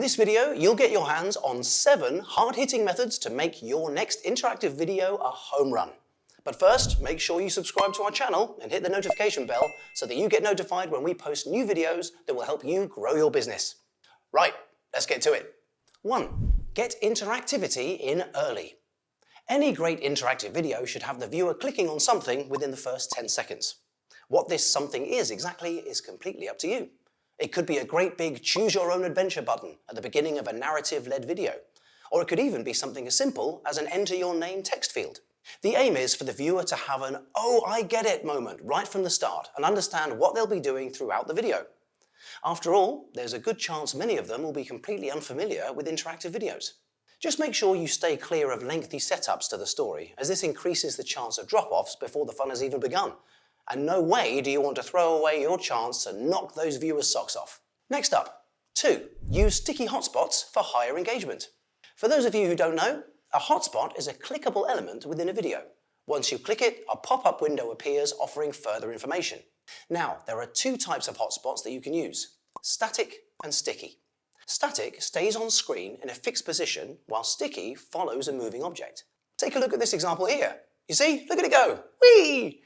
this video, you'll get your hands on 7 hard-hitting methods to make your next interactive video a home run. But first, make sure you subscribe to our channel and hit the notification bell so that you get notified when we post new videos that will help you grow your business. Right, let's get to it. 1. Get interactivity in early. Any great interactive video should have the viewer clicking on something within the first 10 seconds. What this something is exactly is completely up to you. It could be a great big choose your own adventure button at the beginning of a narrative-led video, or it could even be something as simple as an enter your name text field. The aim is for the viewer to have an "oh, I get it" moment right from the start and understand what they'll be doing throughout the video. After all, there's a good chance many of them will be completely unfamiliar with interactive videos. Just make sure you stay clear of lengthy setups to the story, as this increases the chance of drop-offs before the fun has even begun. And no way do you want to throw away your chance to knock those viewers' socks off. Next up, 2. Use sticky hotspots for higher engagement. For those of you who don't know, a hotspot is a clickable element within a video. Once you click it, a pop-up window appears offering further information. Now, there are 2 types of hotspots that you can use: static and sticky. Static stays on screen in a fixed position, while sticky follows a moving object. Take a look at this example here. You see? Look at it go! Whee!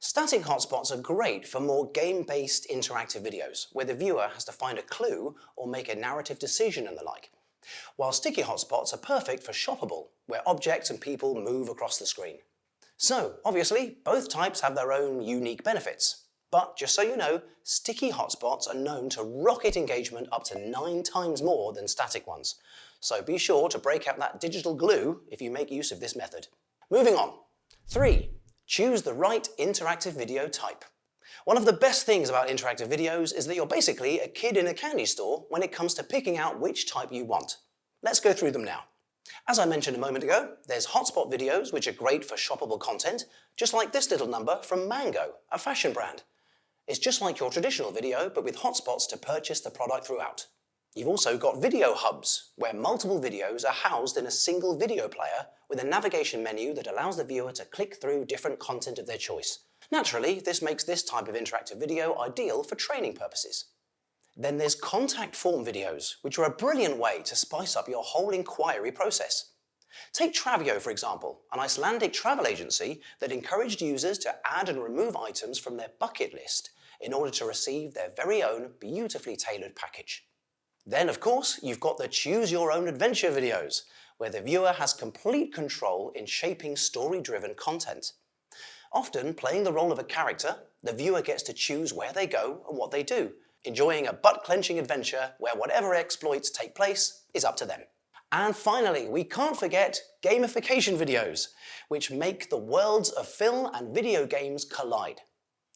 Static hotspots are great for more game-based interactive videos, where the viewer has to find a clue or make a narrative decision and the like. While sticky hotspots are perfect for shoppable, where objects and people move across the screen. So, obviously, both types have their own unique benefits. But just so you know, sticky hotspots are known to rocket engagement up to 9 times more than static ones. So be sure to break out that digital glue if you make use of this method. Moving on. 3. Choose the right interactive video type. One of the best things about interactive videos is that you're basically a kid in a candy store when it comes to picking out which type you want. Let's go through them now. As I mentioned a moment ago, there's hotspot videos which are great for shoppable content, just like this little number from Mango, a fashion brand. It's just like your traditional video, but with hotspots to purchase the product throughout. You've also got video hubs, where multiple videos are housed in a single video player with a navigation menu that allows the viewer to click through different content of their choice. Naturally, this makes this type of interactive video ideal for training purposes. Then there's contact form videos, which are a brilliant way to spice up your whole inquiry process. Take Travio, for example, an Icelandic travel agency that encouraged users to add and remove items from their bucket list in order to receive their very own beautifully tailored package. Then, of course, you've got the choose your own adventure videos, where the viewer has complete control in shaping story-driven content. Often, playing the role of a character, the viewer gets to choose where they go and what they do, enjoying a butt-clenching adventure where whatever exploits take place is up to them. And finally, we can't forget gamification videos, which make the worlds of film and video games collide.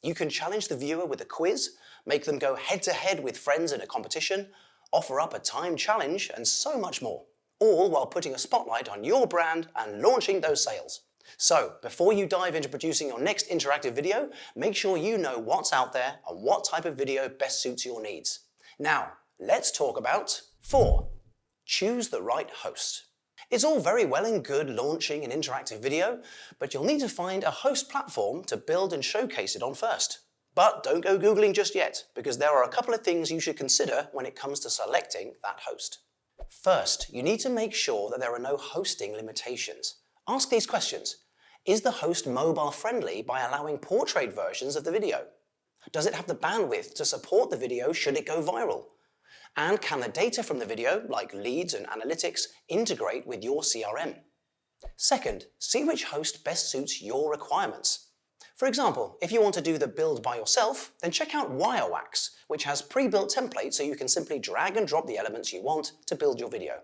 You can challenge the viewer with a quiz, make them go head-to-head with friends in a competition, offer up a time challenge, and so much more, all while putting a spotlight on your brand and launching those sales. So, before you dive into producing your next interactive video, make sure you know what's out there and what type of video best suits your needs. Now, let's talk about 4. Choose the right host. It's all very well and good launching an interactive video, but you'll need to find a host platform to build and showcase it on first. But don't go Googling just yet, because there are a couple of things you should consider when it comes to selecting that host. First, you need to make sure that there are no hosting limitations. Ask these questions. Is the host mobile friendly by allowing portrait versions of the video? Does it have the bandwidth to support the video should it go viral? And can the data from the video, like leads and analytics, integrate with your CRM? Second, see which host best suits your requirements. For example, if you want to do the build by yourself, then check out Wirewax, which has pre-built templates so you can simply drag and drop the elements you want to build your video.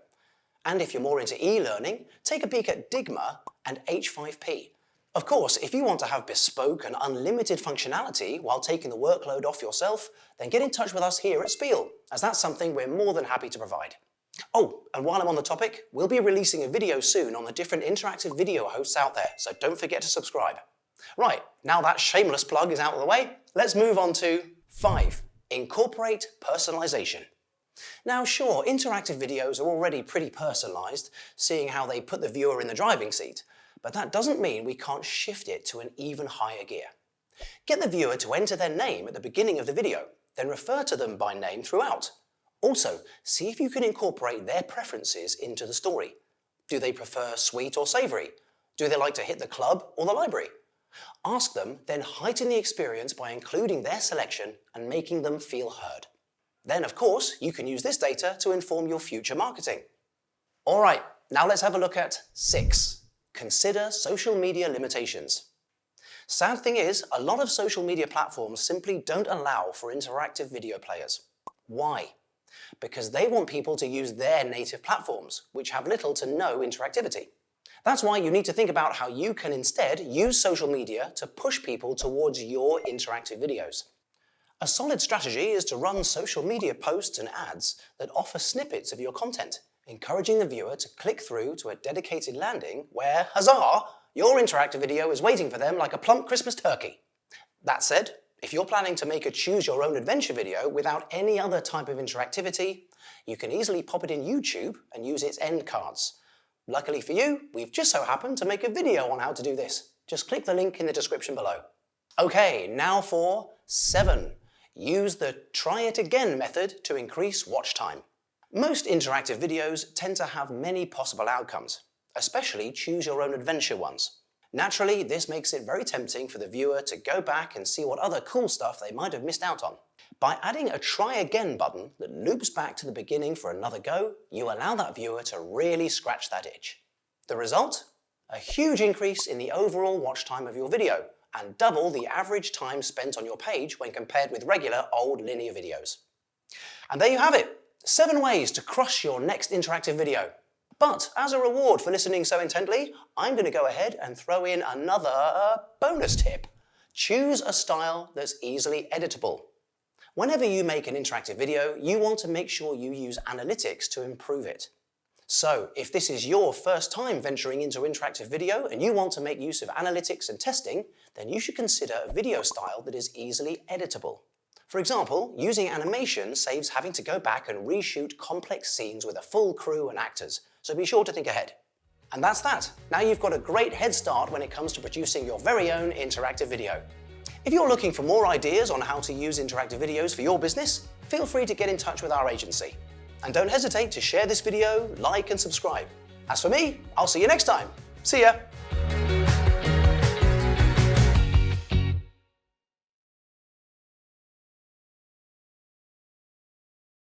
And if you're more into e-learning, take a peek at Digma and H5P. Of course, if you want to have bespoke and unlimited functionality while taking the workload off yourself, then get in touch with us here at Spiel, as that's something we're more than happy to provide. Oh, and while I'm on the topic, we'll be releasing a video soon on the different interactive video hosts out there, so don't forget to subscribe. Right, now that shameless plug is out of the way, let's move on to 5. Incorporate personalization. Now sure, interactive videos are already pretty personalized, seeing how they put the viewer in the driving seat, but that doesn't mean we can't shift it to an even higher gear. Get the viewer to enter their name at the beginning of the video, then refer to them by name throughout. Also, see if you can incorporate their preferences into the story. Do they prefer sweet or savory? Do they like to hit the club or the library? Ask them, then heighten the experience by including their selection and making them feel heard. Then, of course, you can use this data to inform your future marketing. All right, now let's have a look at 6. Consider social media limitations. Sad thing is, a lot of social media platforms simply don't allow for interactive video players. Why? Because they want people to use their native platforms, which have little to no interactivity. That's why you need to think about how you can instead use social media to push people towards your interactive videos. A solid strategy is to run social media posts and ads that offer snippets of your content, encouraging the viewer to click through to a dedicated landing where, huzzah, your interactive video is waiting for them like a plump Christmas turkey. That said, if you're planning to make a choose-your-own-adventure video without any other type of interactivity, you can easily pop it in YouTube and use its end cards. Luckily for you, we've just so happened to make a video on how to do this. Just click the link in the description below. Okay, now for 7. Use the try it again method to increase watch time. Most interactive videos tend to have many possible outcomes, especially choose-your-own-adventure ones. Naturally, this makes it very tempting for the viewer to go back and see what other cool stuff they might have missed out on. By adding a try again button that loops back to the beginning for another go, you allow that viewer to really scratch that itch. The result? A huge increase in the overall watch time of your video, and double the average time spent on your page when compared with regular old linear videos. And there you have it, 7 ways to crush your next interactive video. But as a reward for listening so intently, I'm going to go ahead and throw in another bonus tip. Choose a style that's easily editable. Whenever you make an interactive video, you want to make sure you use analytics to improve it. So, if this is your first time venturing into interactive video and you want to make use of analytics and testing, then you should consider a video style that is easily editable. For example, using animation saves having to go back and reshoot complex scenes with a full crew and actors, so be sure to think ahead. And that's that. Now you've got a great head start when it comes to producing your very own interactive video. If you're looking for more ideas on how to use interactive videos for your business, feel free to get in touch with our agency. And don't hesitate to share this video, like and subscribe. As for me, I'll see you next time. See ya!